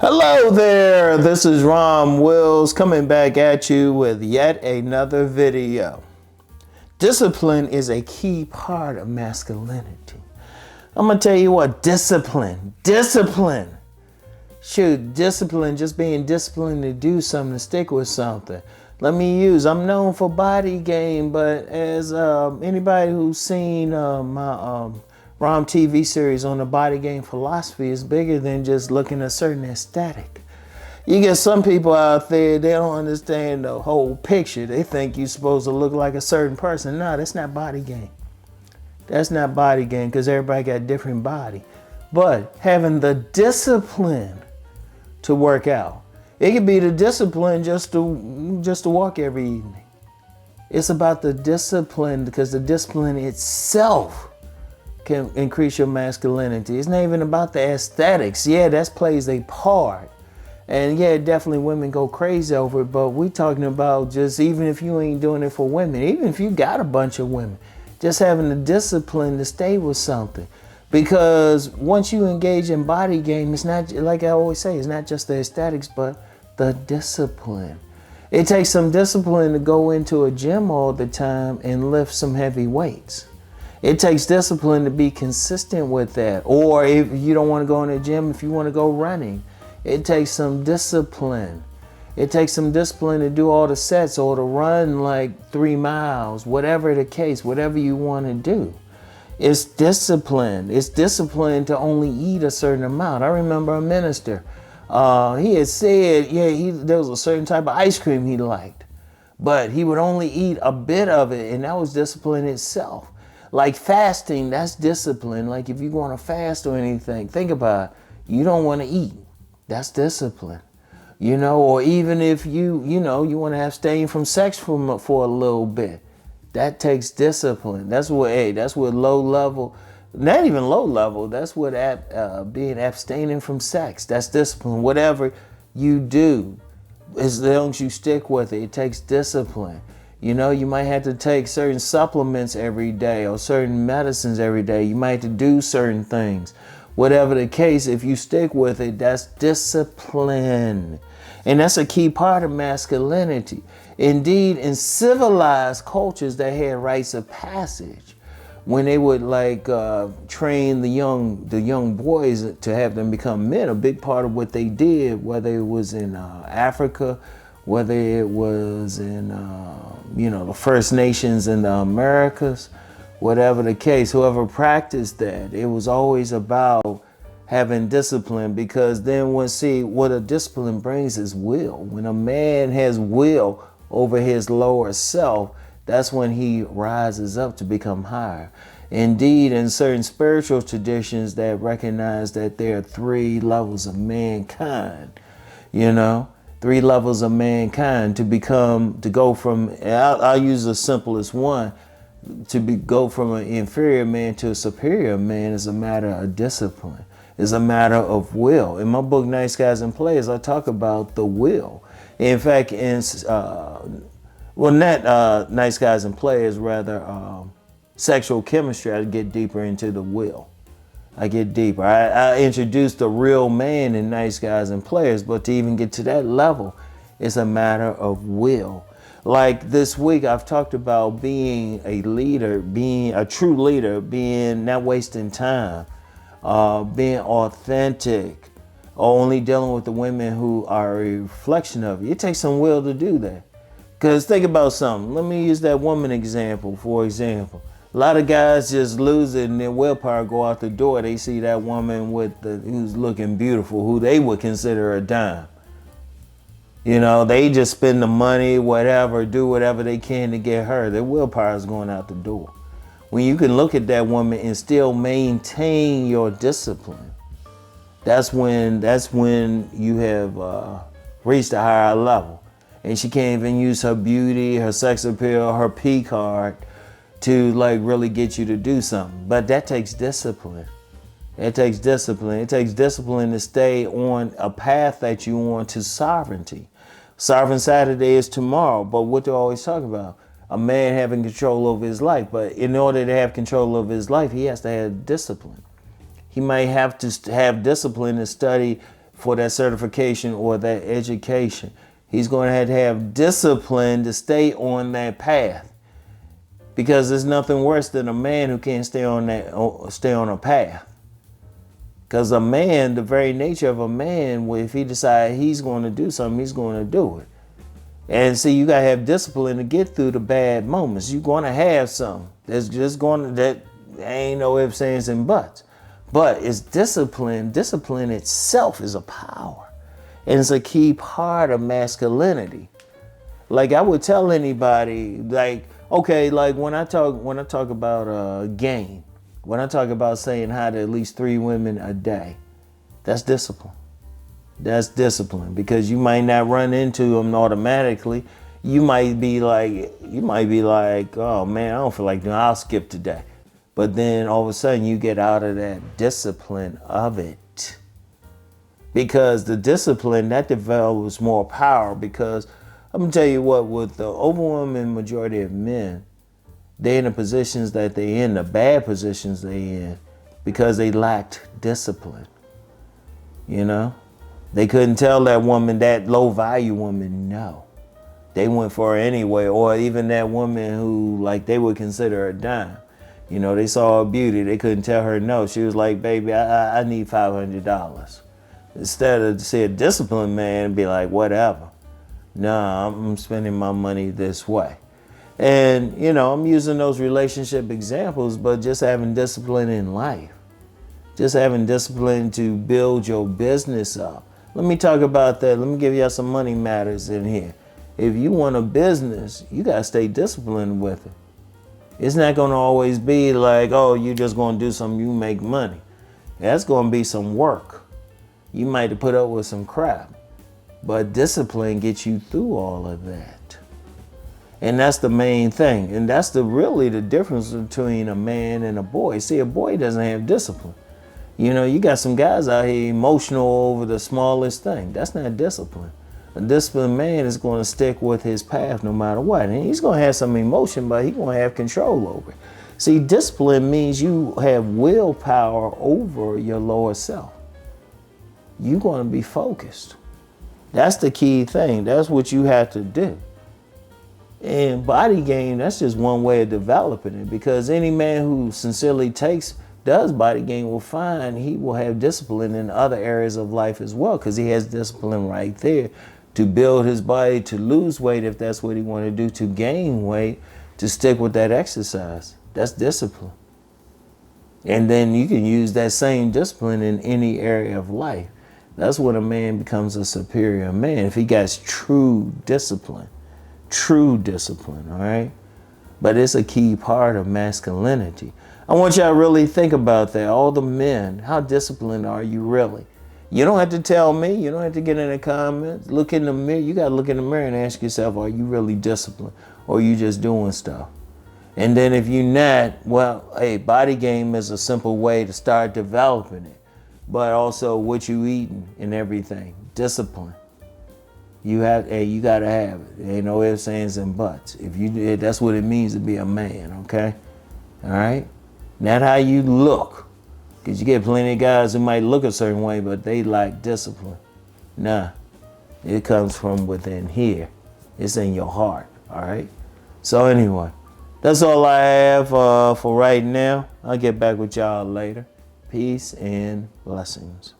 Hello there, this is Rom Wills coming back at you with yet another video. Discipline is a key part of masculinity. I'm gonna tell you what, discipline. Shoot, discipline, just being disciplined to do something, to stick with something. I'm known for body game, but as anybody who's seen my Rom TV series on the body game philosophy is bigger than just looking at a certain aesthetic. You get some people out there, they don't understand the whole picture. They think you're supposed to look like a certain person. No, that's not body game. That's not body game because everybody got a different body. But having the discipline to work out. It could be the discipline just to walk every evening. It's about the discipline because the discipline itself can increase your masculinity. It's not even about the aesthetics. Yeah, that plays a part. And yeah, definitely women go crazy over it, but we're talking about just even if you ain't doing it for women, even if you got a bunch of women, just having the discipline to stay with something. Because once you engage in body game, it's not, like I always say, it's not just the aesthetics, but the discipline. It takes some discipline to go into a gym all the time and lift some heavy weights. It takes discipline to be consistent with that. Or if you don't want to go in the gym, if you want to go running, it takes some discipline. It takes some discipline to do all the sets or to run like 3 miles, whatever the case, whatever you want to do. It's discipline. It's discipline to only eat a certain amount. I remember a minister, he had said, there was a certain type of ice cream he liked, but he would only eat a bit of it, and that was discipline itself. Like fasting, that's discipline. Like if you want to fast or anything, think about it. You don't want to eat. That's discipline. Or even if you want to abstain from sex for a little bit. That takes discipline. That's what low level, not even low level, that's what being abstaining from sex. That's discipline. Whatever you do, as long as you stick with it, it takes discipline. You might have to take certain supplements every day or certain medicines every day. You might have to do certain things. Whatever the case, if you stick with it, that's discipline. And that's a key part of masculinity. Indeed, in civilized cultures that had rites of passage, when they would train the young boys to have them become men, a big part of what they did, whether it was in Africa, whether it was in the First Nations in the Americas, whatever the case, whoever practiced that, it was always about having discipline, because then what a discipline brings is will. When a man has will over his lower self, that's when he rises up to become higher. Indeed, in certain spiritual traditions that recognize that there are 3 levels of mankind, 3 levels of mankind to go from, I'll use the simplest one, go from an inferior man to a superior man is a matter of discipline. It's a matter of will. In my book, Nice Guys and Players, I talk about the will. In fact, Nice Guys and Players, rather, Sexual Chemistry, I get deeper into the will. I get deeper. I introduce the real man in Nice Guys and Players, but to even get to that level, it's a matter of will. Like this week, I've talked about being a leader, being a true leader, being not wasting time, being authentic, only dealing with the women who are a reflection of you. It takes some will to do that. Because think about something. Let me use that woman example, for example. A lot of guys just lose it and their willpower go out the door. They see that woman who's looking beautiful, who they would consider a dime. They just spend the money, whatever, do whatever they can to get her. Their willpower is going out the door. When you can look at that woman and still maintain your discipline, that's when you have reached a higher level. And she can't even use her beauty, her sex appeal, her P card to really get you to do something. But that takes discipline. It takes discipline. It takes discipline to stay on a path that you want to sovereignty. Sovereign Saturday is tomorrow, but what do I always talk about? A man having control over his life. But in order to have control over his life, he has to have discipline. He might have to have discipline to study for that certification or that education. He's going to have discipline to stay on that path, because there's nothing worse than a man who can't stay on a path. Because a man, the very nature of a man, if he decides he's going to do something, he's going to do it. And see, you gotta have discipline to get through the bad moments. You're gonna have some. That ain't no ifs, ands, and buts. But it's discipline. Discipline itself is a power. And it's a key part of masculinity. Like I would tell anybody, like, okay, like when I talk about game, when I talk about saying hi to at least 3 women a day, that's discipline. That's discipline, because you might not run into them automatically. You might be like, oh man, I don't feel like doing, I'll skip today. But then all of a sudden you get out of that discipline of it. Because the discipline, that develops more power. Because I'm gonna tell you what, with the overwhelming majority of men, they're in the positions that they're in, the bad positions they're in, because they lacked discipline. You know? They couldn't tell that woman, that low value woman, no. They went for her anyway. Or even that woman who, like, they would consider a dime. You know, they saw her beauty. They couldn't tell her no. She was like, baby, I need $500. Instead of say a disciplined man, be like, whatever. Nah, I'm spending my money this way. And, you know, I'm using those relationship examples, but just having discipline in life. Just having discipline to build your business up. Let me talk about that. Let me give y'all some money matters in here. If you want a business, you got to stay disciplined with it. It's not going to always be like, oh, you're just going to do something, you make money. That's going to be some work. You might have put up with some crap, but discipline gets you through all of that. And that's the main thing. And that's really the difference between a man and a boy. See, a boy doesn't have discipline. You know, you got some guys out here emotional over the smallest thing. That's not discipline. A disciplined man is going to stick with his path no matter what. And he's going to have some emotion, but he's going to have control over it. See, discipline means you have willpower over your lower self. You're going to be focused. That's the key thing. That's what you have to do. And body game, that's just one way of developing it, because any man who sincerely does body game will find he will have discipline in other areas of life as well, because he has discipline right there to build his body, to lose weight if that's what he want to do, to gain weight, to stick with that exercise. That's discipline. And then you can use that same discipline in any area of life. That's when a man becomes a superior man, if he got true discipline, all right? But it's a key part of masculinity. I want y'all to really think about that. All the men, how disciplined are you really? You don't have to tell me. You don't have to get in the comments. Look in the mirror. You got to look in the mirror and ask yourself, are you really disciplined? Or are you just doing stuff? And then if you're not, well, hey, body game is a simple way to start developing it. But also what you eating and everything. Discipline. You got to have it. There ain't no ifs, ands, and buts. That's what it means to be a man, okay? All right? Not how you look. Because you get plenty of guys who might look a certain way, but they lack discipline. Nah, it comes from within here. It's in your heart, all right? So anyway, that's all I have for right now. I'll get back with y'all later. Peace and blessings.